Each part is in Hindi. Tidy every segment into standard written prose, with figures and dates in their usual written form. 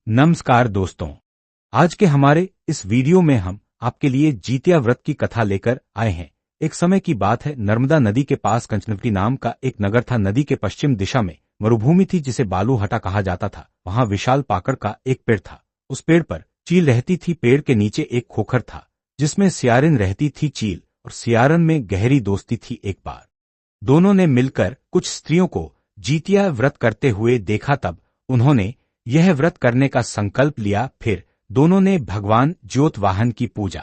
नमस्कार दोस्तों। आज के हमारे इस वीडियो में हम आपके लिए जीतिया व्रत की कथा लेकर आए हैं। एक समय की बात है, नर्मदा नदी के पास कंचनवटी नाम का एक नगर था। नदी के पश्चिम दिशा में मरुभूमि थी जिसे बालूहटा कहा जाता था। वहां विशाल पाकड़ का एक पेड़ था। उस पेड़ पर चील रहती थी। पेड़ के नीचे एक खोखर था जिसमें सियारिन रहती थी। चील और सियारन में गहरी दोस्ती थी। एक बार दोनों ने मिलकर कुछ स्त्रियों को जीतिया व्रत करते हुए देखा। तब उन्होंने यह व्रत करने का संकल्प लिया। फिर दोनों ने भगवान ज्योतवाहन की पूजा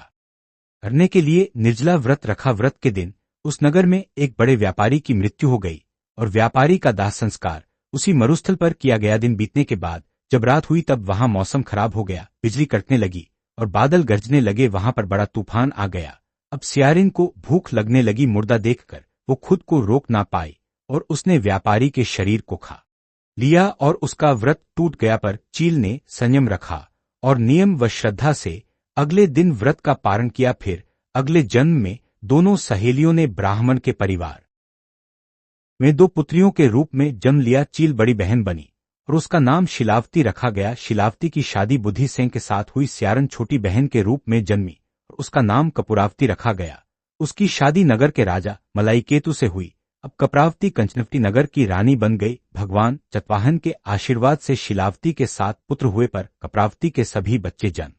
करने के लिए निर्जला व्रत रखा। व्रत के दिन उस नगर में एक बड़े व्यापारी की मृत्यु हो गई और व्यापारी का दाह संस्कार उसी मरुस्थल पर किया गया। दिन बीतने के बाद जब रात हुई तब वहां मौसम खराब हो गया। बिजली कड़कने लगी और बादल गरजने लगे। वहां पर बड़ा तूफान आ गया। अब सियारिन को भूख लगने लगी। मुर्दा देखकर वो खुद को रोक ना पाई और उसने व्यापारी के शरीर को खा लिया और उसका व्रत टूट गया। पर चील ने संयम रखा और नियम व श्रद्धा से अगले दिन व्रत का पारण किया। फिर अगले जन्म में दोनों सहेलियों ने ब्राह्मण के परिवार में दो पुत्रियों के रूप में जन्म लिया। चील बड़ी बहन बनी और उसका नाम शिलावती रखा गया। शिलावती की शादी बुद्धि सिंह के साथ हुई। सियारन छोटी बहन के रूप में जन्मी और उसका नाम कपूरावती रखा गया। उसकी शादी नगर के राजा मलाईकेतु से हुई। अब कपूरावती कंचनवटी नगर की रानी बन गई। भगवान ज्योतवाहन के आशीर्वाद से शिलावती के 7 पुत्र हुए, पर कपूरावती के सभी बच्चे जन्म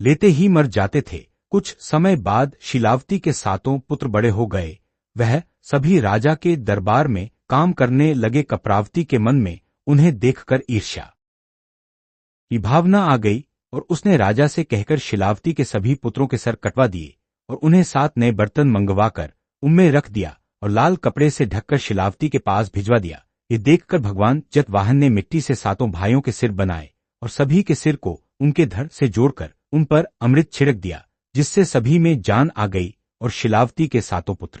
लेते ही मर जाते थे। कुछ समय बाद शिलावती के 7 पुत्र बड़े हो गए। वह सभी राजा के दरबार में काम करने लगे। कपूरावती के मन में उन्हें देखकर ईर्ष्या की भावना आ गई और उसने राजा से कहकर शिलावती के सभी पुत्रों के सर कटवा दिए और उन्हें 7 नए बर्तन मंगवाकर उनमें रख दिया और लाल कपड़े से ढककर शिलावती के पास भिजवा दिया। ये देखकर भगवान ज्योतवाहन ने मिट्टी से 7 भाइयों के सिर बनाए और सभी के सिर को उनके धड़ से जोड़कर उन पर अमृत छिड़क दिया, जिससे सभी में जान आ गई और शिलावती के 7 पुत्र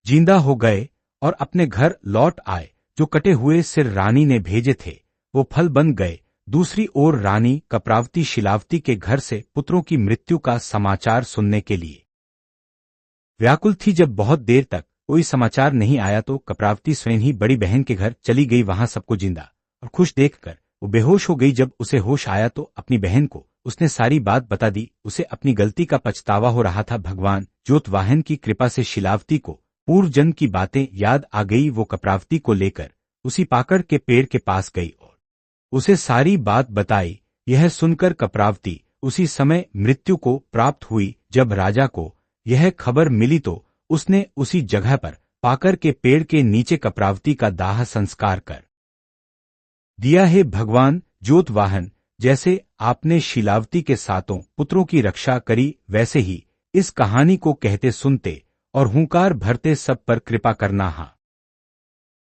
जिंदा हो गए और अपने घर लौट आए। जो कटे हुए सिर रानी ने भेजे थे वो फल बन गए। दूसरी ओर रानी कपूरावती शिलावती के घर से पुत्रों की मृत्यु का समाचार सुनने के लिए व्याकुल थी। जब बहुत देर तक कोई समाचार नहीं आया तो कपूरावती स्वयं ही बड़ी बहन के घर चली गई। वहां सबको जिंदा और खुश देखकर वो बेहोश हो गई। जब उसे होश आया तो अपनी बहन को उसने सारी बात बता दी। उसे अपनी गलती का पछतावा हो रहा था। भगवान ज्योतवाहन की कृपा से शिलावती को पूर्व जन्म की बातें याद आ गई। वो कपूरावती को लेकर उसी पाकड़ के पेड़ के पास गई और उसे सारी बात बताई। यह सुनकर कपूरावती उसी समय मृत्यु को प्राप्त हुई। जब राजा को यह खबर मिली तो उसने उसी जगह पर पाकर के पेड़ के नीचे कपूरावती का दाह संस्कार कर दिया। है भगवान ज्योतवाहन, जैसे आपने शिलावती के 7 पुत्रों की रक्षा करी, वैसे ही इस कहानी को कहते सुनते और हुंकार भरते सब पर कृपा करना। हाँ।